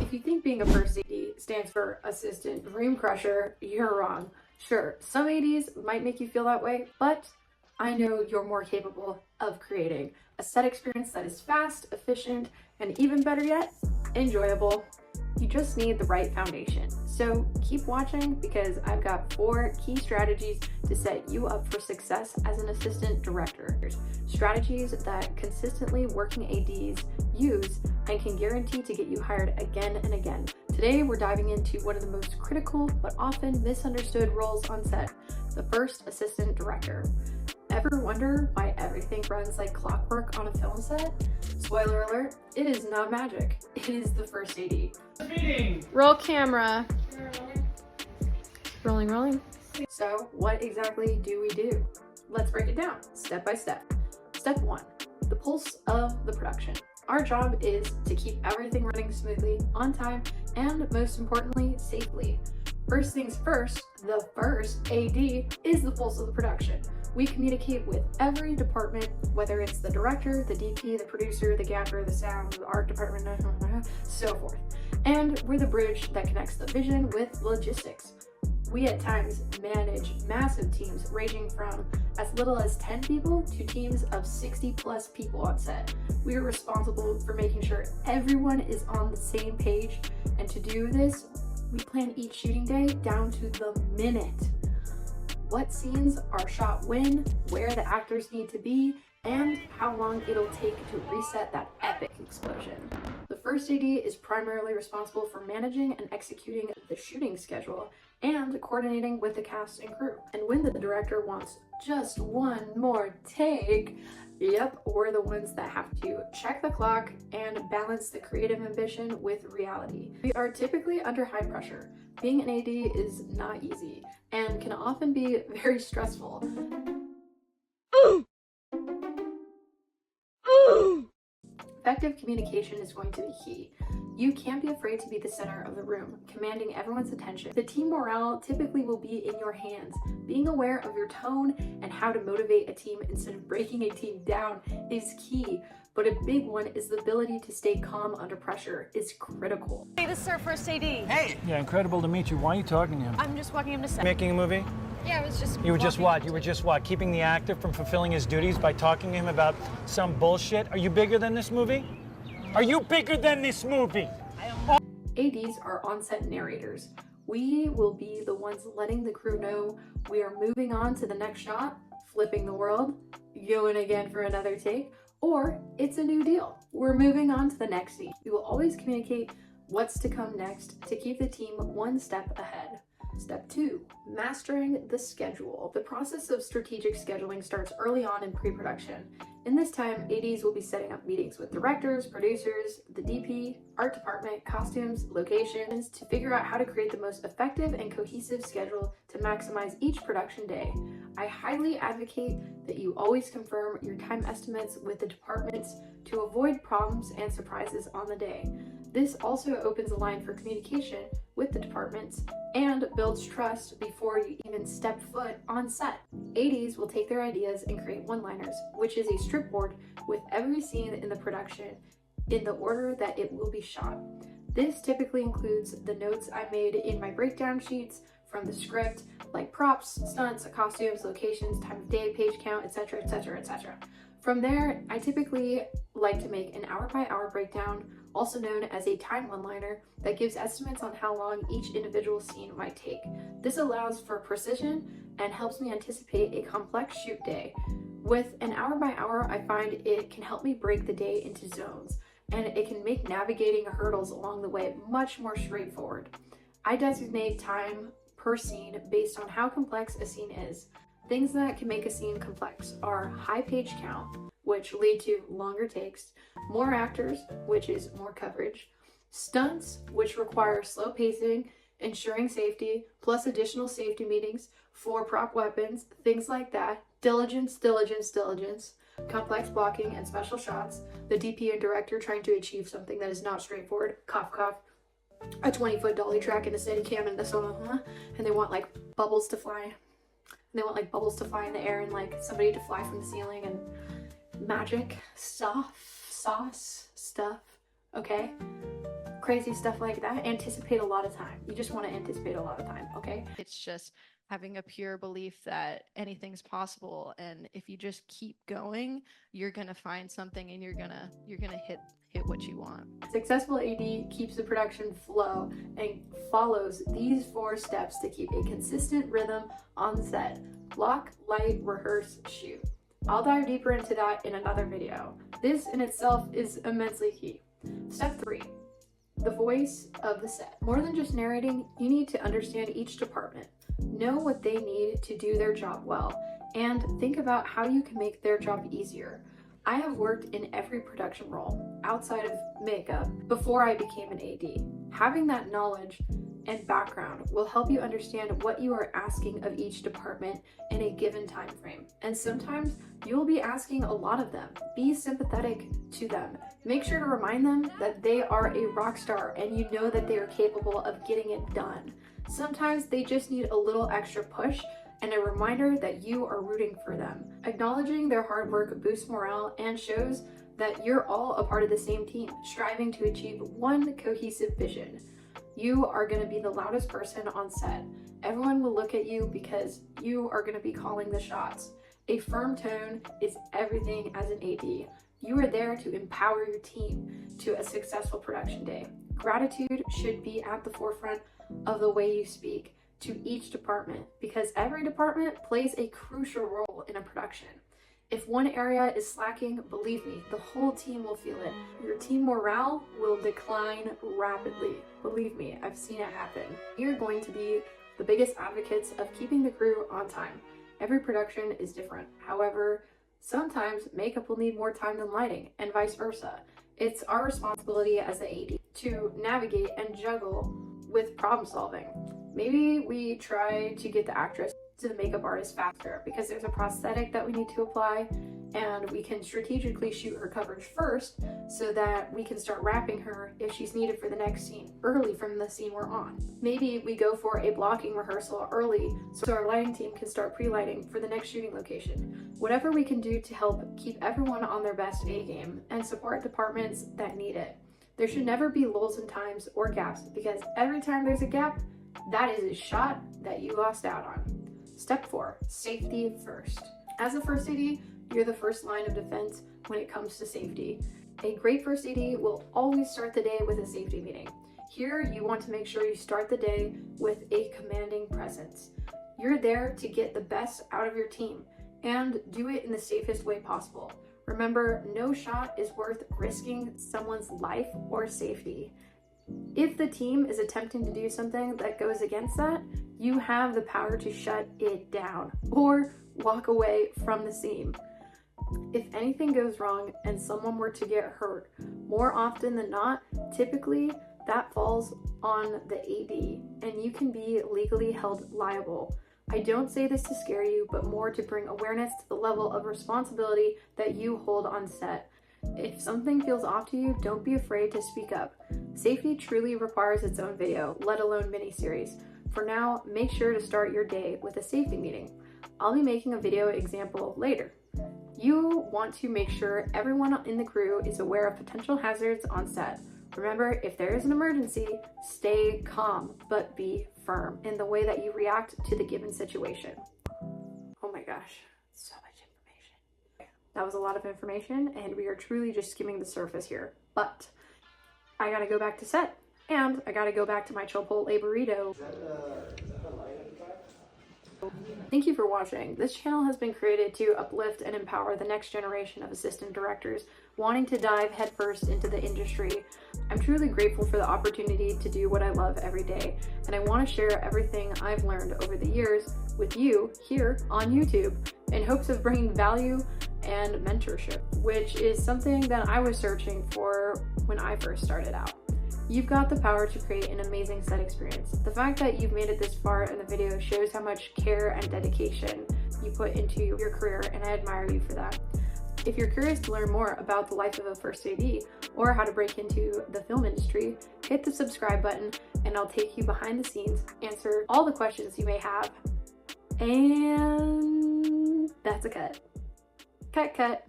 If you think being a first AD stands for assistant dream crusher, you're wrong. Sure, some ADs might make you feel that way, but I know you're more capable of creating a set experience that is fast, efficient, and even better yet, enjoyable. You just need the right foundation. So keep watching because I've got 4 key strategies to set you up for success as an assistant director. Strategies that consistently working ADs use and can guarantee to get you hired again and again. Today, we're diving into one of the most critical but often misunderstood roles on set, the first assistant director. Ever wonder why everything runs like clockwork on a film set? Spoiler alert, it is not magic. It is the first AD. Roll camera. Rolling. So what exactly do we do? Let's break it down step by step. Step 1, the pulse of the production. Our job is to keep everything running smoothly, on time, and most importantly, safely. First things first, the first AD is the pulse of the production. We communicate with every department, whether it's the director, the DP, the producer, the gaffer, the sound, the art department, so forth. And we're the bridge that connects the vision with logistics. We at times manage massive teams ranging from as little as 10 people to teams of 60 plus people on set. We are responsible for making sure everyone is on the same page, and to do this, we plan each shooting day down to the minute. What scenes are shot when, where the actors need to be, and how long it'll take to reset that epic explosion. The first AD is primarily responsible for managing and executing the shooting schedule and coordinating with the cast and crew. And when the director wants just one more take, yep, we're the ones that have to check the clock and balance the creative ambition with reality. We are typically under high pressure. Being an AD is not easy and can often be very stressful. Effective communication is going to be key. You can't be afraid to be the center of the room, commanding everyone's attention. The team morale typically will be in your hands. Being aware of your tone and how to motivate a team instead of breaking a team down is key. But a big one is the ability to stay calm under pressure is critical. Hey, this is our first AD. Hey! Yeah, incredible to meet you. Why are you talking to him? I'm just walking him to set. Making a movie? Yeah, I was just You were just what? You were just what? Keeping the actor from fulfilling his duties by talking to him about some bullshit? Are you bigger than this movie? Are you bigger than this movie? ADs are on-set narrators. We will be the ones letting the crew know we are moving on to the next shot, flipping the world, going again for another take, or it's a new deal. We're moving on to the next scene. We will always communicate what's to come next to keep the team one step ahead. Step 2, mastering the schedule. The process of strategic scheduling starts early on in pre-production. In this time, ADs will be setting up meetings with directors, producers, the DP, art department, costumes, locations to figure out how to create the most effective and cohesive schedule to maximize each production day. I highly advocate that you always confirm your time estimates with the departments to avoid problems and surprises on the day. This also opens a line for communication with the departments and builds trust before you even step foot on set. ADs will take their ideas and create one-liners, which is a strip board with every scene in the production in the order that it will be shot. This typically includes the notes I made in my breakdown sheets from the script, like props, stunts, costumes, locations, time of day, page count, etc., etc., etc. From there, I typically like to make an hour-by-hour breakdown, also known as a time one-liner, that gives estimates on how long each individual scene might take. This allows for precision and helps me anticipate a complex shoot day. With an hour-by-hour, I find it can help me break the day into zones, and it can make navigating hurdles along the way much more straightforward. I designate time per scene based on how complex a scene is. Things that can make a scene complex are high page count, which lead to longer takes, more actors, which is more coverage, stunts, which require slow pacing, ensuring safety, plus additional safety meetings for prop weapons, things like that, diligence, complex blocking and special shots, the DP and director trying to achieve something that is not straightforward, cough cough, a 20-foot dolly track and a steady cam and this one, and they want like bubbles to fly. They want like bubbles to fly in the air and like somebody to fly from the ceiling and magic stuff, sauce stuff, okay? crazy stuff like that, anticipate a lot of time. You just want to anticipate a lot of time, okay? It's just having a pure belief that anything's possible, and if you just keep going, you're gonna find something, and you're gonna hit what you want. Successful AD keeps the production flow and follows these 4 steps to keep a consistent rhythm on set: block, light, rehearse, shoot. I'll dive deeper into that in another video. This in itself is immensely key. Step 3, the voice of the set. More than just narrating, you need to understand each department, know what they need to do their job well, and think about how you can make their job easier. I have worked in every production role outside of makeup before I became an AD. Having that knowledge and background will help you understand what you are asking of each department in a given time frame. And sometimes you'll be asking a lot of them. Be sympathetic to them. Make sure to remind them that they are a rock star and you know that they are capable of getting it done. Sometimes they just need a little extra push and a reminder that you are rooting for them. Acknowledging their hard work boosts morale and shows that you're all a part of the same team, striving to achieve one cohesive vision. You are going to be the loudest person on set. Everyone will look at you because you are going to be calling the shots. A firm tone is everything as an AD. You are there to empower your team to a successful production day. Gratitude should be at the forefront of the way you speak to each department, because every department plays a crucial role in a production. If one area is slacking, believe me, the whole team will feel it. Your team morale will decline rapidly. Believe me, I've seen it happen. You're going to be the biggest advocates of keeping the crew on time. Every production is different. However, sometimes makeup will need more time than lighting, and vice versa. It's our responsibility as the AD to navigate and juggle with problem solving. Maybe we try to get the actress to the makeup artist faster because there's a prosthetic that we need to apply, and we can strategically shoot her coverage first so that we can start wrapping her if she's needed for the next scene early from the scene we're on. Maybe we go for a blocking rehearsal early so our lighting team can start pre-lighting for the next shooting location. Whatever we can do to help keep everyone on their best A game and support departments that need it. There should never be lulls in times or gaps, because every time there's a gap, that is a shot that you lost out on. Step 4, safety first. As a first AD, you're the first line of defense when it comes to safety. A great first AD will always start the day with a safety meeting. Here, you want to make sure you start the day with a commanding presence. You're there to get the best out of your team and do it in the safest way possible. Remember, no shot is worth risking someone's life or safety. If the team is attempting to do something that goes against that, you have the power to shut it down or walk away from the scene. If anything goes wrong and someone were to get hurt, more often than not, typically that falls on the AD and you can be legally held liable. I don't say this to scare you, but more to bring awareness to the level of responsibility that you hold on set. If something feels off to you, don't be afraid to speak up. Safety truly requires its own video, let alone miniseries. For now, make sure to start your day with a safety meeting. I'll be making a video example later. You want to make sure everyone in the crew is aware of potential hazards on set. Remember, if there is an emergency, stay calm, but be firm in the way that you react to the given situation. Oh my gosh, so much information. That was a lot of information, and we are truly just skimming the surface here. But I gotta go back to set, and I gotta go back to my Chipotle burrito. Thank you for watching. This channel has been created to uplift and empower the next generation of assistant directors wanting to dive headfirst into the industry. I'm truly grateful for the opportunity to do what I love every day, and I want to share everything I've learned over the years with you here on YouTube in hopes of bringing value and mentorship, which is something that I was searching for when I first started out. You've got the power to create an amazing set experience. The fact that you've made it this far in the video shows how much care and dedication you put into your career, and I admire you for that. If you're curious to learn more about the life of a first AD or how to break into the film industry, hit the subscribe button and I'll take you behind the scenes, answer all the questions you may have, and that's a cut. Cut, cut.